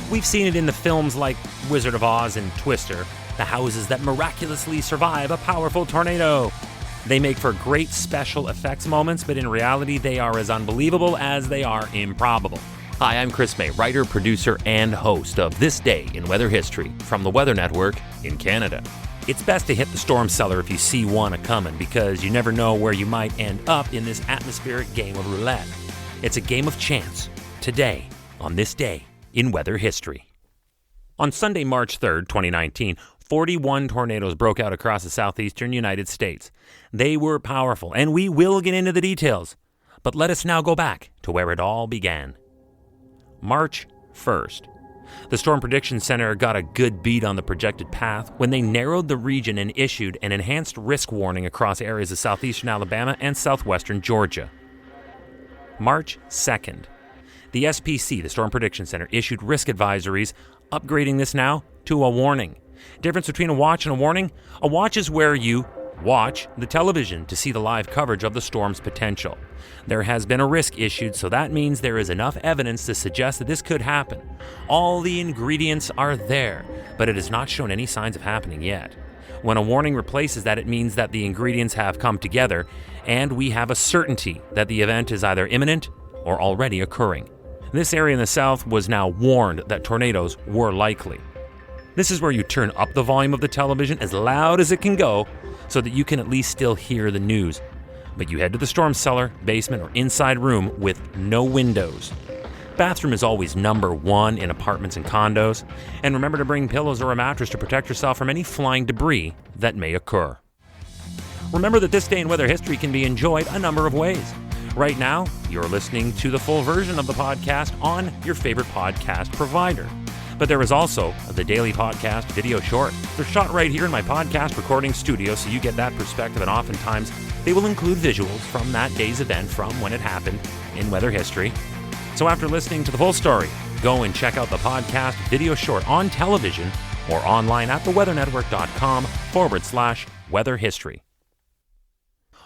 We've seen it in the films like Wizard of Oz and Twister, the houses that miraculously survive a powerful tornado. They make for great special effects moments, but in reality, they are as unbelievable as they are improbable. Hi, I'm Chris May, writer, producer, and host of This Day in Weather History from the Weather Network in Canada. It's best to hit the storm cellar if you see one a-coming, because you never know where you might end up in this atmospheric game of roulette. It's a game of chance, today, on This Day in Weather History. On Sunday, March 3rd, 2019, 41 tornadoes broke out across the southeastern United States. They were powerful, and we will get into the details. But let us now go back to where it all began. March 1st. The Storm Prediction Center got a good beat on the projected path when they narrowed the region and issued an enhanced risk warning across areas of southeastern Alabama and southwestern Georgia. March 2nd. The SPC, the Storm Prediction Center, issued risk advisories, upgrading this now to a warning. Difference between a watch and a warning? A watch is where you watch the television to see the live coverage of the storm's potential. There has been a risk issued, so that means there is enough evidence to suggest that this could happen. All the ingredients are there, but it has not shown any signs of happening yet. When a warning replaces that, it means that the ingredients have come together, and we have a certainty that the event is either imminent or already occurring. This area in the south was now warned that tornadoes were likely. This is where you turn up the volume of the television as loud as it can go so that you can at least still hear the news. But you head to the storm cellar, basement, or inside room with no windows. Bathroom is always number one in apartments and condos. And remember to bring pillows or a mattress to protect yourself from any flying debris that may occur. Remember that This Day in Weather History can be enjoyed a number of ways. Right now, you're listening to the full version of the podcast on your favorite podcast provider. But there is also the daily podcast video short. They're shot right here in my podcast recording studio, so you get that perspective, and oftentimes they will include visuals from that day's event from when it happened in weather history. So after listening to the full story, go and check out the podcast video short on television or online at theweathernetwork.com/weather history.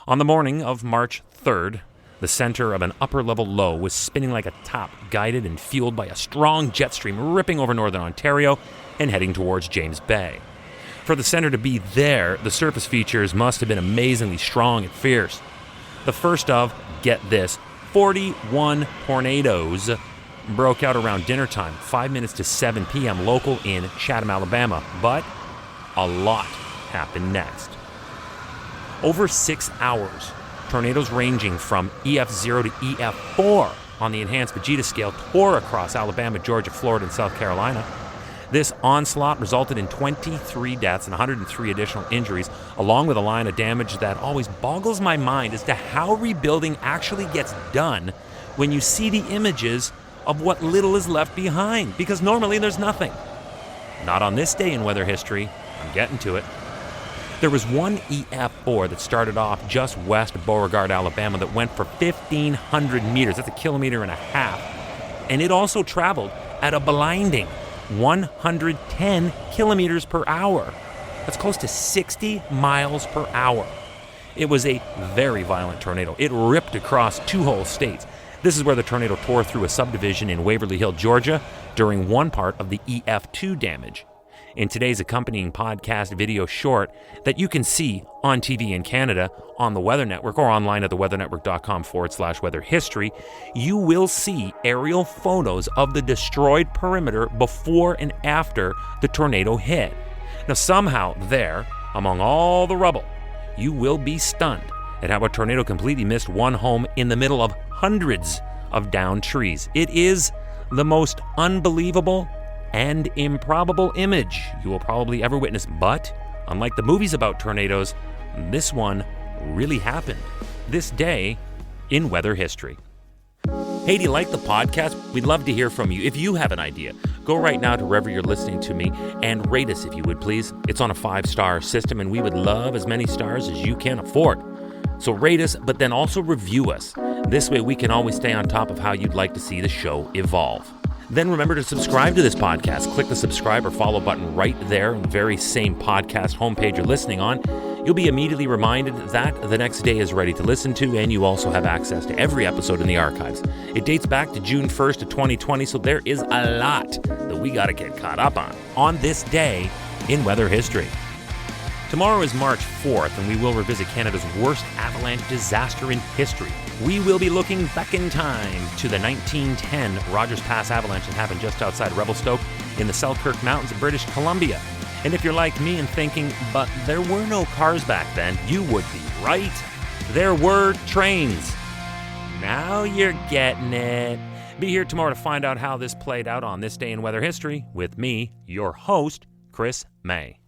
On the morning of March 3rd, the center of an upper-level low was spinning like a top, guided and fueled by a strong jet stream ripping over northern Ontario and heading towards James Bay. For the center to be there, the surface features must have been amazingly strong and fierce. The first of, get this, 41 tornadoes broke out around dinner time, 5 minutes to 7 p.m. local in Chatham, Alabama. But a lot happened next. Over 6 hours, tornadoes ranging from EF0 to EF4 on the Enhanced Fujita scale tore across Alabama, Georgia, Florida, and South Carolina. This onslaught resulted in 23 deaths and 103 additional injuries, along with a line of damage that always boggles my mind as to how rebuilding actually gets done when you see the images of what little is left behind, because normally there's nothing. Not on This Day in Weather History. I'm getting to it. There was one EF4 that started off just west of Beauregard, Alabama, that went for 1,500 meters. That's 1.5 kilometers. And it also traveled at a blinding 110 kilometers per hour. That's close to 60 miles per hour. It was a very violent tornado. It ripped across 2 whole states. This is where the tornado tore through a subdivision in Waverly Hill, Georgia, during one part of the EF2 damage. In today's accompanying podcast video short that you can see on TV in Canada, on the Weather Network, or online at theweathernetwork.com/weather history, you will see aerial photos of the destroyed perimeter before and after the tornado hit. Now, somehow there, among all the rubble, you will be stunned at how a tornado completely missed one home in the middle of hundreds of downed trees. It is the most unbelievable and improbable image you will probably ever witness. But, unlike the movies about tornadoes, this one really happened. This day in weather history. Hey, do you like the podcast? We'd love to hear from you. If you have an idea, go right now to wherever you're listening to me and rate us if you would, please. It's on a 5-star system, and we would love as many stars as you can afford. So rate us, but then also review us. This way we can always stay on top of how you'd like to see the show evolve. Then remember to subscribe to this podcast. Click the subscribe or follow button right there on the very same podcast homepage you're listening on. You'll be immediately reminded that the next day is ready to listen to, and you also have access to every episode in the archives. It dates back to June 1st of 2020, so there is a lot that we got to get caught up on this day in weather history. Tomorrow is March 4th, and we will revisit Canada's worst avalanche disaster in history. We will be looking back in time to the 1910 Rogers Pass avalanche that happened just outside Revelstoke in the Selkirk Mountains of British Columbia. And if you're like me and thinking, but there were no cars back then, you would be right. There were trains. Now you're getting it. Be here tomorrow to find out how this played out on this day in weather history with me, your host, Chris May.